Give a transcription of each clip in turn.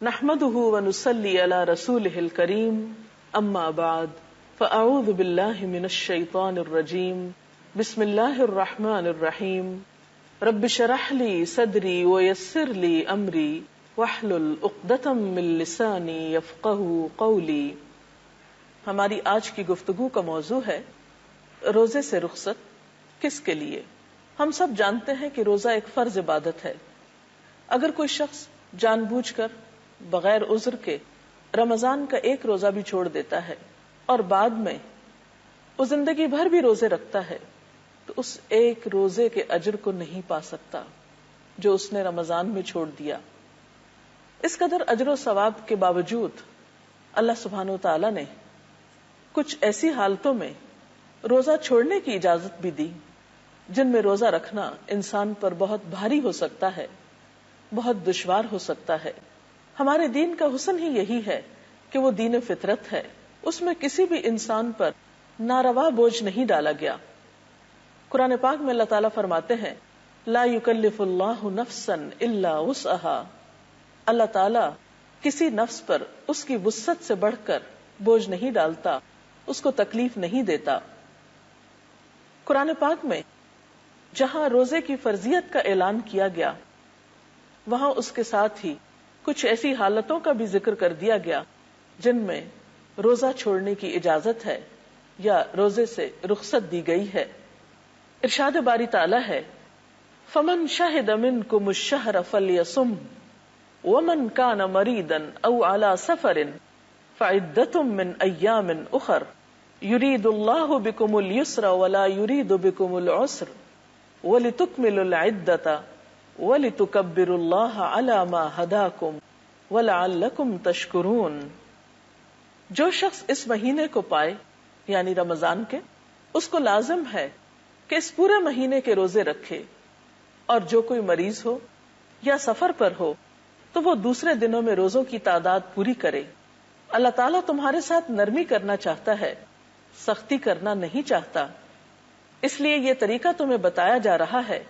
نحمده ونصلي على رسوله الكريم اما بعد فاعوذ بالله من الشيطان الرجيم بسم الله الرحمن الرحيم رب اشرح لي صدري ويسر لي امري واحلل عقدة من لساني يفقهوا قولي۔ ہماری آج کی گفتگو کا موضوع ہے روزے سے رخصت کس کے لیے۔ ہم سب جانتے ہیں کہ روزہ ایک فرض عبادت ہے۔ اگر کوئی شخص جان بوجھ کر بغیر عذر کے رمضان کا ایک روزہ بھی چھوڑ دیتا ہے اور بعد میں وہ زندگی بھر بھی روزے رکھتا ہے تو اس ایک روزے کے اجر کو نہیں پا سکتا جو اس نے رمضان میں چھوڑ دیا۔ اس قدر اجر و ثواب کے باوجود اللہ سبحانہ وتعالی نے کچھ ایسی حالتوں میں روزہ چھوڑنے کی اجازت بھی دی جن میں روزہ رکھنا انسان پر بہت بھاری ہو سکتا ہے، بہت دشوار ہو سکتا ہے۔ ہمارے دین کا حسن ہی یہی ہے کہ وہ دین فطرت ہے، اس میں کسی بھی انسان پر ناروا بوجھ نہیں ڈالا گیا۔ قرآن پاک میں اللہ تعالیٰ فرماتے ہیں لا یکلف اللہ نفسا الا وسعها، اللہ تعالیٰ کسی نفس پر اس کی وسعت سے بڑھ کر بوجھ نہیں ڈالتا، اس کو تکلیف نہیں دیتا۔ قرآن پاک میں جہاں روزے کی فرضیت کا اعلان کیا گیا وہاں اس کے ساتھ ہی کچھ ایسی حالتوں کا بھی ذکر کر دیا گیا جن میں روزہ چھوڑنے کی اجازت ہے یا روزے سے رخصت دی گئی ہے۔ ارشاد باری تعالی ہے فمن شہد منکم الشہر فلیصم ومن کان مریضا او علی سفر فعدۃ من ایام اخر یرید اللہ بکم اليسر ولا یرید بکم العسر ولتکملوا العدۃ وَلِتُكَبِّرُوا اللَّهَ عَلَى مَا هَدَاكُمْ وَلَعَلَّكُمْ تَشْكُرُونَ۔ جو شخص اس مہینے کو پائے یعنی رمضان کے، اس کو لازم ہے کہ اس پورے مہینے کے روزے رکھے، اور جو کوئی مریض ہو یا سفر پر ہو تو وہ دوسرے دنوں میں روزوں کی تعداد پوری کرے۔ اللہ تعالیٰ تمہارے ساتھ نرمی کرنا چاہتا ہے، سختی کرنا نہیں چاہتا، اس لیے یہ طریقہ تمہیں بتایا جا رہا ہے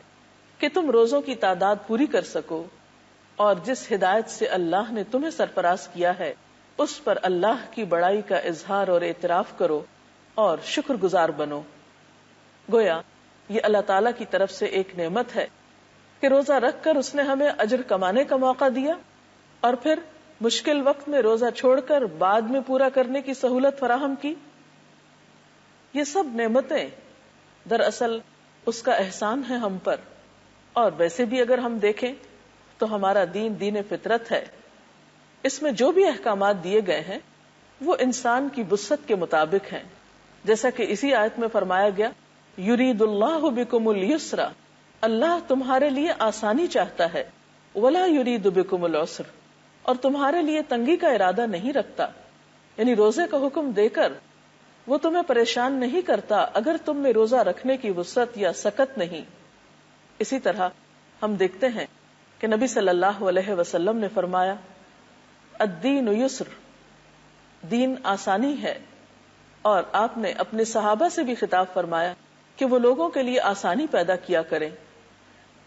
کہ تم روزوں کی تعداد پوری کر سکو، اور جس ہدایت سے اللہ نے تمہیں سرفراز کیا ہے اس پر اللہ کی بڑائی کا اظہار اور اعتراف کرو اور شکر گزار بنو۔ گویا یہ اللہ تعالیٰ کی طرف سے ایک نعمت ہے کہ روزہ رکھ کر اس نے ہمیں اجر کمانے کا موقع دیا، اور پھر مشکل وقت میں روزہ چھوڑ کر بعد میں پورا کرنے کی سہولت فراہم کی۔ یہ سب نعمتیں دراصل اس کا احسان ہے ہم پر، اور ویسے بھی اگر ہم دیکھیں تو ہمارا دین دین فطرت ہے۔ اس میں جو بھی احکامات دیے گئے ہیں وہ انسان کی وسعت کے مطابق ہیں، جیسا کہ اسی آیت میں فرمایا گیا یرید اللہ بکم اليسر، اللہ تمہارے لیے آسانی چاہتا ہے، ولا یرید بکم العسر، اور تمہارے لیے تنگی کا ارادہ نہیں رکھتا، یعنی روزے کا حکم دے کر وہ تمہیں پریشان نہیں کرتا اگر تم میں روزہ رکھنے کی وسعت یا سکت نہیں۔ اسی طرح ہم دیکھتے ہیں کہ نبی صلی اللہ علیہ وسلم نے فرمایا الدین یسر، دین آسانی ہے، اور آپ نے اپنے صحابہ سے بھی خطاب فرمایا کہ وہ لوگوں کے لیے آسانی پیدا کیا کریں،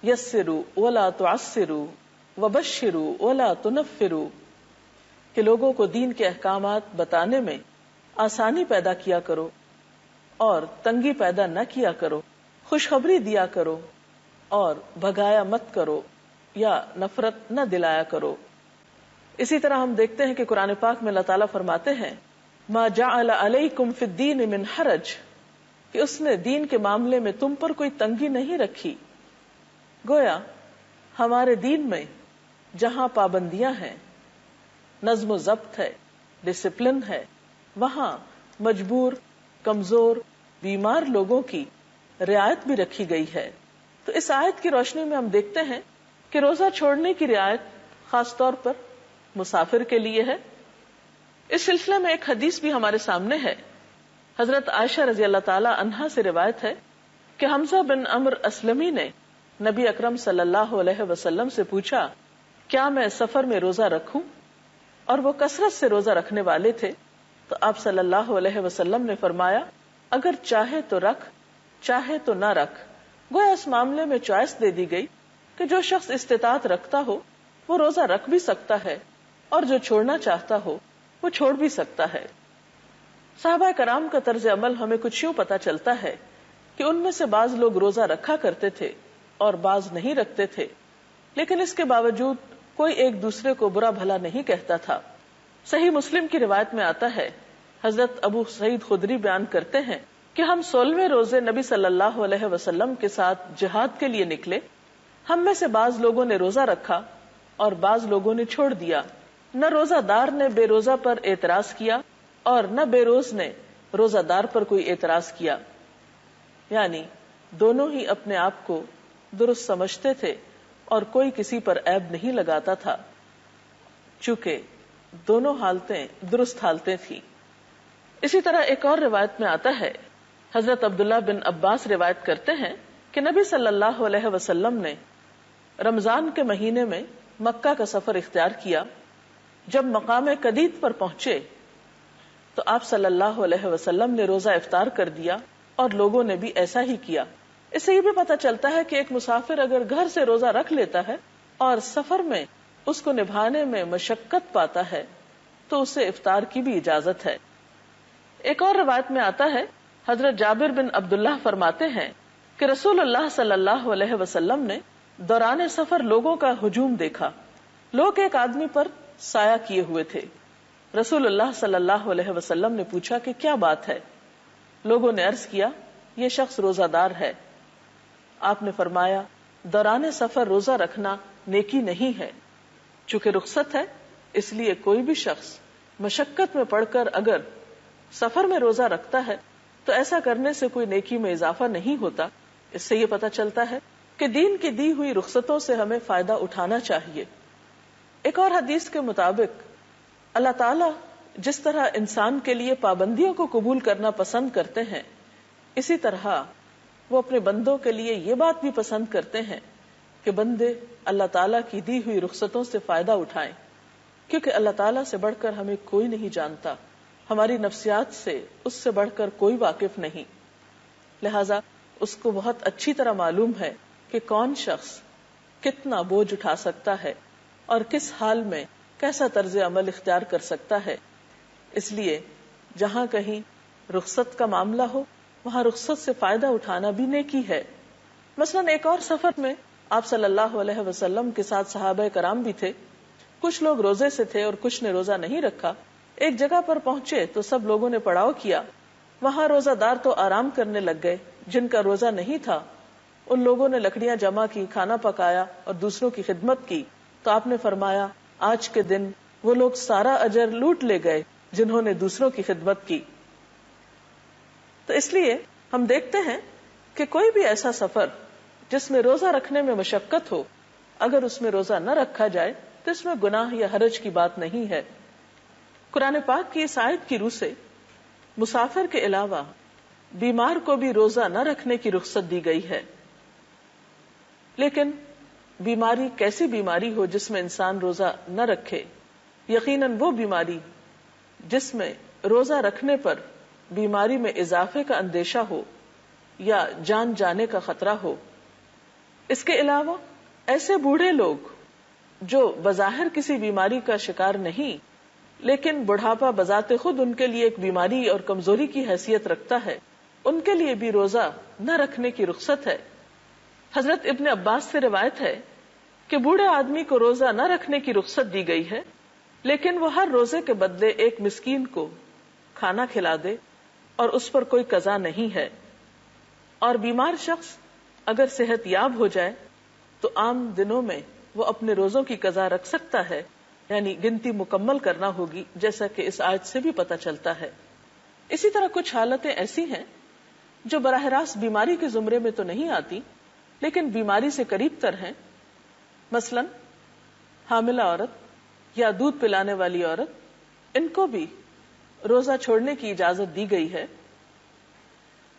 یسروا ولا تعسروا وبشروا ولا تنفروا، کہ لوگوں کو دین کے احکامات بتانے میں آسانی پیدا کیا کرو اور تنگی پیدا نہ کیا کرو، خوشخبری دیا کرو اور بھگایا مت کرو یا نفرت نہ دلایا کرو۔ اسی طرح ہم دیکھتے ہیں کہ قرآن پاک میں اللہ تعالیٰ فرماتے ہیں ما جعل علیکم فی الدین من حرج، کہ اس نے دین کے معاملے میں تم پر کوئی تنگی نہیں رکھی۔ گویا ہمارے دین میں جہاں پابندیاں ہیں، نظم و ضبط ہے، ڈسپلن ہے، وہاں مجبور، کمزور، بیمار لوگوں کی رعایت بھی رکھی گئی ہے۔ تو اس آیت کی روشنی میں ہم دیکھتے ہیں کہ روزہ چھوڑنے کی رعایت خاص طور پر مسافر کے لیے ہے۔ اس سلسلے میں ایک حدیث بھی ہمارے سامنے ہے۔ حضرت عائشہ رضی اللہ تعالی عنہا سے روایت ہے کہ حمزہ بن عمرو اسلمی نے نبی اکرم صلی اللہ علیہ وسلم سے پوچھا کیا میں سفر میں روزہ رکھوں، اور وہ کثرت سے روزہ رکھنے والے تھے، تو آپ صلی اللہ علیہ وسلم نے فرمایا اگر چاہے تو رکھ، چاہے تو نہ رکھ۔ گویا اس معاملے میں چوائس دے دی گئی کہ جو شخص استطاعت رکھتا ہو وہ روزہ رکھ بھی سکتا ہے، اور جو چھوڑنا چاہتا ہو وہ چھوڑ بھی سکتا ہے۔ صحابہ کرام کا طرز عمل ہمیں کچھ یوں پتہ چلتا ہے کہ ان میں سے بعض لوگ روزہ رکھا کرتے تھے اور بعض نہیں رکھتے تھے، لیکن اس کے باوجود کوئی ایک دوسرے کو برا بھلا نہیں کہتا تھا۔ صحیح مسلم کی روایت میں آتا ہے، حضرت ابو سعید خدری بیان کرتے ہیں کہ ہم 16ویں روزے نبی صلی اللہ علیہ وسلم کے ساتھ جہاد کے لیے نکلے۔ ہم میں سے بعض لوگوں نے روزہ رکھا اور بعض لوگوں نے چھوڑ دیا۔ نہ روزہ دار نے بے روزہ پر اعتراض کیا اور نہ بے روز نے روزہ دار پر کوئی اعتراض کیا، یعنی دونوں ہی اپنے آپ کو درست سمجھتے تھے اور کوئی کسی پر عیب نہیں لگاتا تھا، چونکہ دونوں حالتیں درست حالتیں تھیں۔ اسی طرح ایک اور روایت میں آتا ہے، حضرت عبداللہ بن عباس روایت کرتے ہیں کہ نبی صلی اللہ علیہ وسلم نے رمضان کے مہینے میں مکہ کا سفر اختیار کیا۔ جب مقام قدید پر پہنچے تو آپ صلی اللہ علیہ وسلم نے روزہ افطار کر دیا اور لوگوں نے بھی ایسا ہی کیا۔ اس سے یہ بھی پتہ چلتا ہے کہ ایک مسافر اگر گھر سے روزہ رکھ لیتا ہے اور سفر میں اس کو نبھانے میں مشقت پاتا ہے تو اسے افطار کی بھی اجازت ہے۔ ایک اور روایت میں آتا ہے، حضرت جابر بن عبداللہ فرماتے ہیں کہ رسول اللہ صلی اللہ علیہ وسلم نے دوران سفر لوگوں کا ہجوم دیکھا۔ لوگ ایک آدمی پر سایہ کیے ہوئے تھے۔ رسول اللہ صلی اللہ علیہ وسلم نے پوچھا کہ کیا بات ہے؟ لوگوں نے عرض کیا، یہ شخص روزہ دار ہے۔ آپ نے فرمایا، دوران سفر روزہ رکھنا نیکی نہیں ہے۔ چونکہ رخصت ہے اس لیے کوئی بھی شخص مشقت میں پڑھ کر اگر سفر میں روزہ رکھتا ہے تو ایسا کرنے سے کوئی نیکی میں اضافہ نہیں ہوتا۔ اس سے یہ پتہ چلتا ہے کہ دین کی دی ہوئی رخصتوں سے ہمیں فائدہ اٹھانا چاہیے۔ ایک اور حدیث کے مطابق اللہ تعالیٰ جس طرح انسان کے لیے پابندیوں کو قبول کرنا پسند کرتے ہیں، اسی طرح وہ اپنے بندوں کے لیے یہ بات بھی پسند کرتے ہیں کہ بندے اللہ تعالیٰ کی دی ہوئی رخصتوں سے فائدہ اٹھائیں، کیونکہ اللہ تعالیٰ سے بڑھ کر ہمیں کوئی نہیں جانتا، ہماری نفسیات سے اس سے بڑھ کر کوئی واقف نہیں، لہذا اس کو بہت اچھی طرح معلوم ہے کہ کون شخص کتنا بوجھ اٹھا سکتا ہے اور کس حال میں کیسا طرز عمل اختیار کر سکتا ہے۔ اس لیے جہاں کہیں رخصت کا معاملہ ہو وہاں رخصت سے فائدہ اٹھانا بھی نیکی ہے۔ مثلاً ایک اور سفر میں آپ صلی اللہ علیہ وسلم کے ساتھ صحابہ کرام بھی تھے۔ کچھ لوگ روزے سے تھے اور کچھ نے روزہ نہیں رکھا۔ ایک جگہ پر پہنچے تو سب لوگوں نے پڑاؤ کیا۔ وہاں روزہ دار تو آرام کرنے لگ گئے، جن کا روزہ نہیں تھا ان لوگوں نے لکڑیاں جمع کی، کھانا پکایا اور دوسروں کی خدمت کی۔ تو آپ نے فرمایا، آج کے دن وہ لوگ سارا اجر لوٹ لے گئے جنہوں نے دوسروں کی خدمت کی۔ تو اس لیے ہم دیکھتے ہیں کہ کوئی بھی ایسا سفر جس میں روزہ رکھنے میں مشقت ہو، اگر اس میں روزہ نہ رکھا جائے تو اس میں گناہ یا حرج کی بات نہیں ہے۔ قرآن پاک کی اس آیت کی روح سے مسافر کے علاوہ بیمار کو بھی روزہ نہ رکھنے کی رخصت دی گئی ہے، لیکن بیماری کیسی بیماری ہو جس میں انسان روزہ نہ رکھے؟ یقیناً وہ بیماری جس میں روزہ رکھنے پر بیماری میں اضافے کا اندیشہ ہو یا جان جانے کا خطرہ ہو۔ اس کے علاوہ ایسے بوڑھے لوگ جو بظاہر کسی بیماری کا شکار نہیں، لیکن بڑھاپا بذات خود ان کے لیے ایک بیماری اور کمزوری کی حیثیت رکھتا ہے، ان کے لیے بھی روزہ نہ رکھنے کی رخصت ہے۔ حضرت ابن عباس سے روایت ہے کہ بوڑھے آدمی کو روزہ نہ رکھنے کی رخصت دی گئی ہے، لیکن وہ ہر روزے کے بدلے ایک مسکین کو کھانا کھلا دے اور اس پر کوئی قضا نہیں ہے۔ اور بیمار شخص اگر صحت یاب ہو جائے تو عام دنوں میں وہ اپنے روزوں کی قضا رکھ سکتا ہے، یعنی گنتی مکمل کرنا ہوگی، جیسا کہ اس آیت سے بھی پتہ چلتا ہے۔ اسی طرح کچھ حالتیں ایسی ہیں جو براہ راست بیماری کے زمرے میں تو نہیں آتی لیکن بیماری سے قریب تر ہیں۔ مثلاً حاملہ عورت یا دودھ پلانے والی عورت، ان کو بھی روزہ چھوڑنے کی اجازت دی گئی ہے۔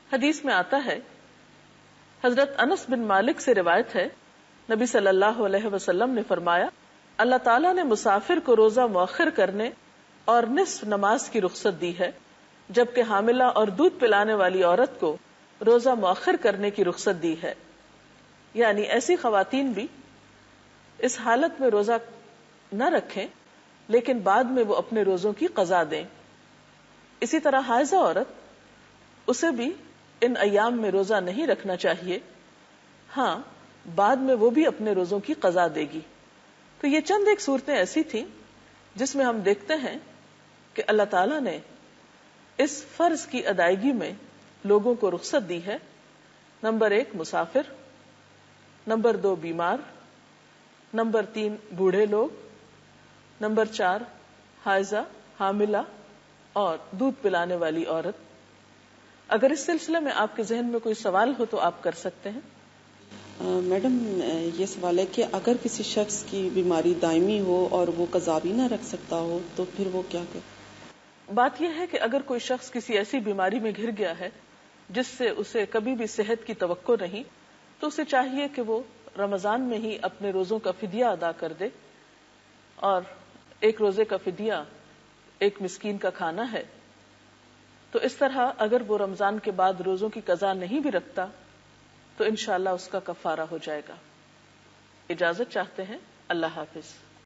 حدیث میں آتا ہے، حضرت انس بن مالک سے روایت ہے، نبی صلی اللہ علیہ وسلم نے فرمایا، اللہ تعالیٰ نے مسافر کو روزہ مؤخر کرنے اور نصف نماز کی رخصت دی ہے، جبکہ حاملہ اور دودھ پلانے والی عورت کو روزہ مؤخر کرنے کی رخصت دی ہے۔ یعنی ایسی خواتین بھی اس حالت میں روزہ نہ رکھیں لیکن بعد میں وہ اپنے روزوں کی قضا دیں. اسی طرح حائضہ عورت، اسے بھی ان ایام میں روزہ نہیں رکھنا چاہیے، ہاں بعد میں وہ بھی اپنے روزوں کی قضا دے گی. تو یہ چند ایک صورتیں ایسی تھیں جس میں ہم دیکھتے ہیں کہ اللہ تعالیٰ نے اس فرض کی ادائیگی میں لوگوں کو رخصت دی ہے. نمبر 1 مسافر، نمبر 2 بیمار، نمبر 3 بوڑھے لوگ، نمبر 4 حائضہ، حاملہ اور دودھ پلانے والی عورت. اگر اس سلسلے میں آپ کے ذہن میں کوئی سوال ہو تو آپ کر سکتے ہیں. میڈم یہ سوال ہے کہ اگر کسی شخص کی بیماری دائمی ہو اور وہ قضا بھی نہ رکھ سکتا ہو تو پھر وہ کیا کرے؟ بات یہ ہے کہ اگر کوئی شخص کسی ایسی بیماری میں گھر گیا ہے جس سے اسے کبھی بھی صحت کی توقع نہیں، تو اسے چاہیے کہ وہ رمضان میں ہی اپنے روزوں کا فدیہ ادا کر دے. اور ایک روزے کا فدیہ ایک مسکین کا کھانا ہے. تو اس طرح اگر وہ رمضان کے بعد روزوں کی قضا نہیں بھی رکھتا تو انشاءاللہ اس کا کفارہ ہو جائے گا. اجازت چاہتے ہیں. اللہ حافظ.